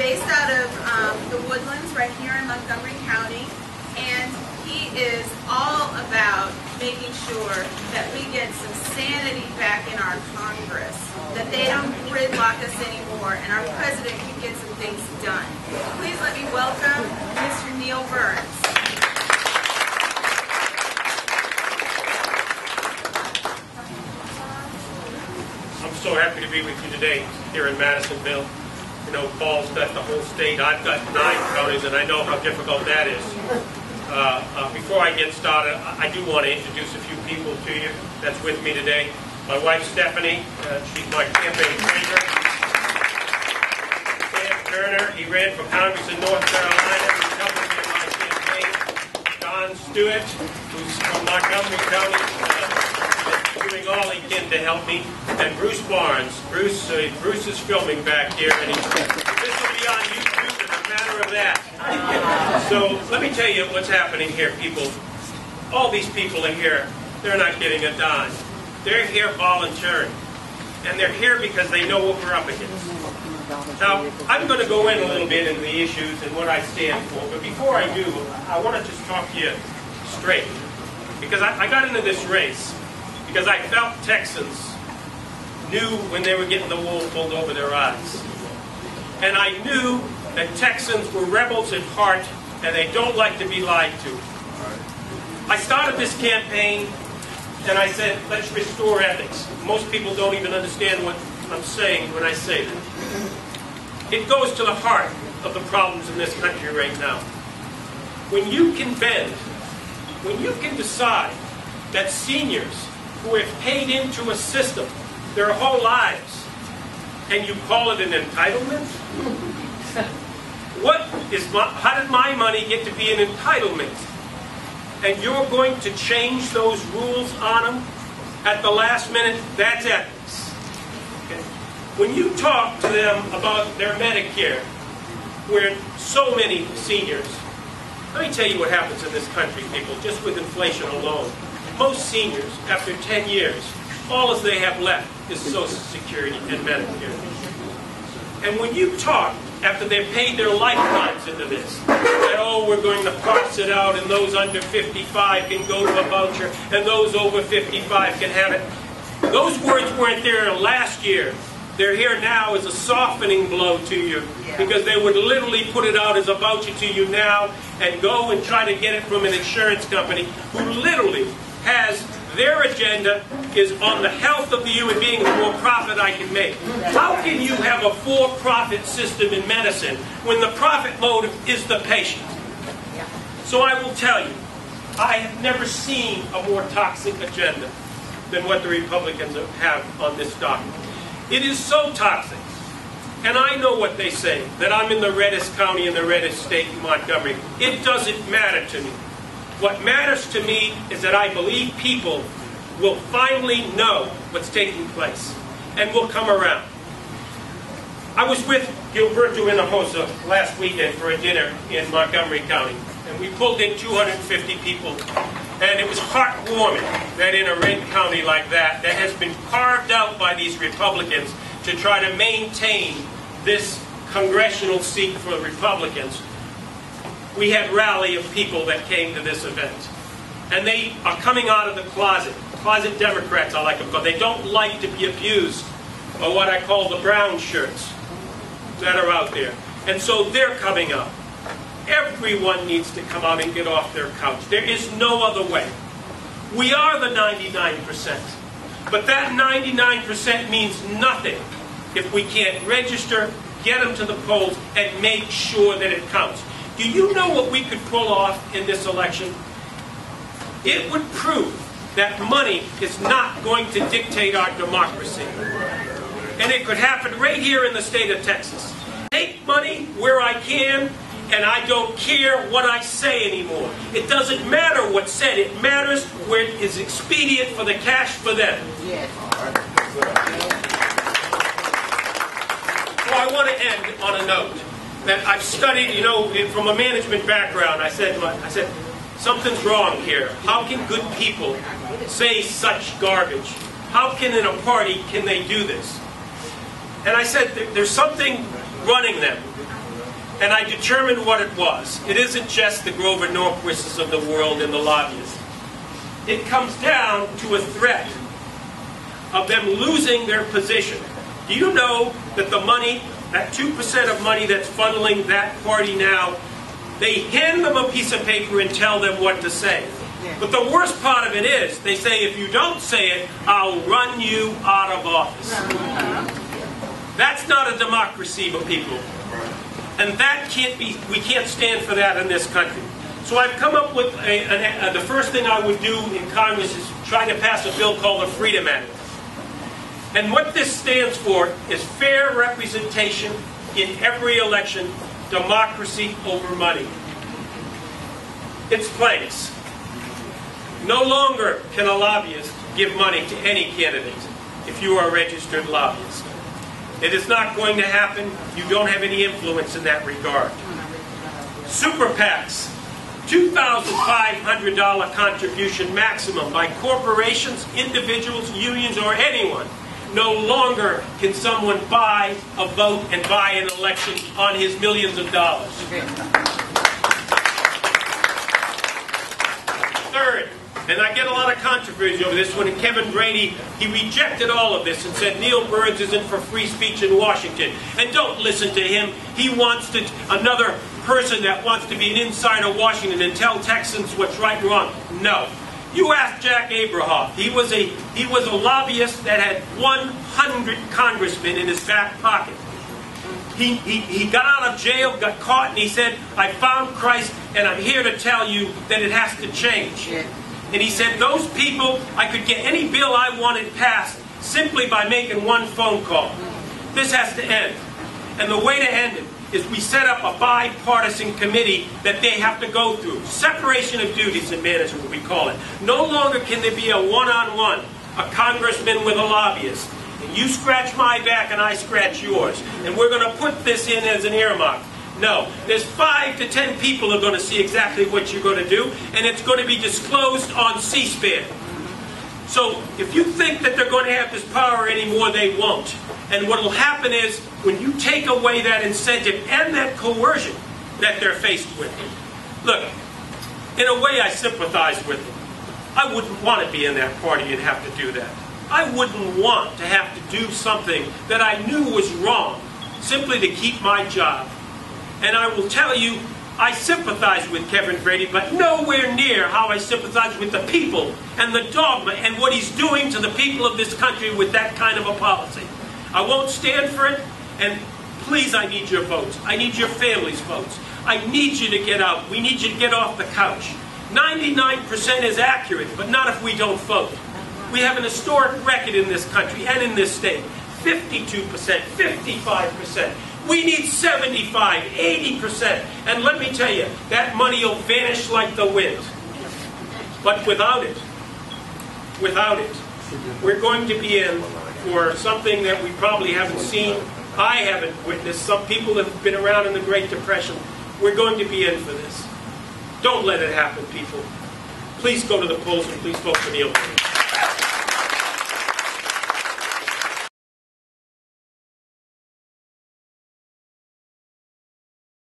based out of the Woodlands right here in Montgomery County, and he is all about making sure that we get some sanity back in our Congress, that they don't gridlock us anymore, and our president can get some things done. Please let me welcome Mr. Neil Burns. I'm so happy to be with you today here in Madisonville. You know, Paul's got the whole state. I've got 9 counties, and I know how difficult that is. Before I get started, I do want to introduce a few people to you that's with me today. My wife, Stephanie, she's my campaign trainer. Sam Turner, he ran for Congress in North Carolina. He's helping me in my campaign. Don Stewart, who's from Montgomery County, doing all he can to help me. And Bruce Barnes. Bruce is filming back here, and this will be on YouTube in a matter of that. So let me tell you what's happening here, people. All these people are here. They're not getting a dime. They're here volunteering. And they're here because they know what we're up against. Now, I'm going to go in a little bit into the issues and what I stand for. But before I do, I want to just talk to you straight. Because I got into this race because I felt Texans knew when they were getting the wool pulled over their eyes. And I knew that Texans were rebels at heart, and they don't like to be lied to. I started this campaign, and I said, let's restore ethics. Most people don't even understand what I'm saying when I say that. It goes to the heart of the problems in this country right now. When you can bend, when you can decide that seniors who have paid into a system their whole lives, and you call it an entitlement? How did my money get to be an entitlement? And you're going to change those rules on them at the last minute? That's ethics. Okay? When you talk to them about their Medicare, where so many seniors, let me tell you what happens in this country, people, just with inflation alone. Most seniors, after 10 years, all as they have left is Social Security and Medicare. And when you talk, after they've paid their lifetimes into this, that, oh, we're going to parse it out, and those under 55 can go to a voucher, and those over 55 can have it. Those words weren't there last year. They're here now as a softening blow to you, because they would literally put it out as a voucher to you now and go and try to get it from an insurance company who literally has their agenda is on the health of the human being, the more profit I can make. How can you have a for-profit system in medicine when the profit motive is the patient? So I will tell you, I have never seen a more toxic agenda than what the Republicans have on this document. It is so toxic. And I know what they say, that I'm in the reddest county in the reddest state in Montgomery. It doesn't matter to me. What matters to me is that I believe people will finally know what's taking place and will come around. I was with Gilberto Hinojosa last weekend for a dinner in Montgomery County, and we pulled in 250 people, and it was heartwarming that in a red county like that has been carved out by these Republicans to try to maintain this congressional seat for the Republicans. We had a rally of people that came to this event. And they are coming out of the closet. Closet Democrats, I like them called. They don't like to be abused by what I call the brown shirts that are out there. And so they're coming out. Everyone needs to come out and get off their couch. There is no other way. We are the 99%. But that 99% means nothing if we can't register, get them to the polls, and make sure that it counts. Do you know what we could pull off in this election? It would prove that money is not going to dictate our democracy. And it could happen right here in the state of Texas. Take money where I can, and I don't care what I say anymore. It doesn't matter what's said. It matters where it is expedient for the cash for them. Yes. So I want to end on a note that I've studied, you know, from a management background. I said, something's wrong here. How can good people say such garbage? How can in a party can they do this? And I said, there's something running them. and I determined what it was. It isn't just the Grover Norquists of the world and the lobbyists. It comes down to a threat of them losing their position. Do you know that the money, that 2% of money that's funneling that party now, they hand them a piece of paper and tell them what to say. But the worst part of it is, they say, if you don't say it, I'll run you out of office. That's not a democracy, but people. And that can't be, we can't stand for that in this country. So I've come up with the first thing I would do in Congress is try to pass a bill called the Freedom Act. And what this stands for is fair representation in every election, democracy over money. It's planks. No longer can a lobbyist give money to any candidate if you are a registered lobbyist. It is not going to happen. You don't have any influence in that regard. Super PACs, $2,500 contribution maximum by corporations, individuals, unions, or anyone. No longer can someone buy a vote and buy an election on his millions of dollars. Third, and I get a lot of controversy over this one, and Kevin Brady, he rejected all of this and said Neil Burns isn't for free speech in Washington. And don't listen to him. He wants to, another person that wants to be an insider of Washington and tell Texans what's right and wrong. No. You ask Jack Abrahoff. He was a lobbyist that had 100 congressmen in his back pocket. He got out of jail, got caught, and he said, I found Christ, and I'm here to tell you that it has to change. And he said, those people, I could get any bill I wanted passed simply by making one phone call. This has to end. And the way to end it is we set up a bipartisan committee that they have to go through. Separation of duties in management, we call it. No longer can there be a one-on-one, a congressman with a lobbyist. And you scratch my back and I scratch yours. And we're going to put this in as an earmark. No. There's 5 to 10 people who are going to see exactly what you're going to do, and it's going to be disclosed on C-SPAN. So if you think that they're going to have this power anymore, they won't. And what will happen is, when you take away that incentive and that coercion that they're faced with, look, in a way I sympathize with them. I wouldn't want to be in that party and have to do that. I wouldn't want to have to do something that I knew was wrong simply to keep my job. And I will tell you, I sympathize with Kevin Brady, but nowhere near how I sympathize with the people and the dogma and what he's doing to the people of this country with that kind of a policy. I won't stand for it, and please, I need your votes. I need your family's votes. I need you to get out. We need you to get off the couch. 99% is accurate, but not if we don't vote. We have an historic record in this country and in this state. 52%, 55%. We need 75, 80%. And let me tell you, that money will vanish like the wind. But without it, we're going to be in for something that we probably haven't seen. I haven't witnessed. Some people have been around in the Great Depression. We're going to be in for this. Don't let it happen, people. Please go to the polls and please vote for Neil Burns.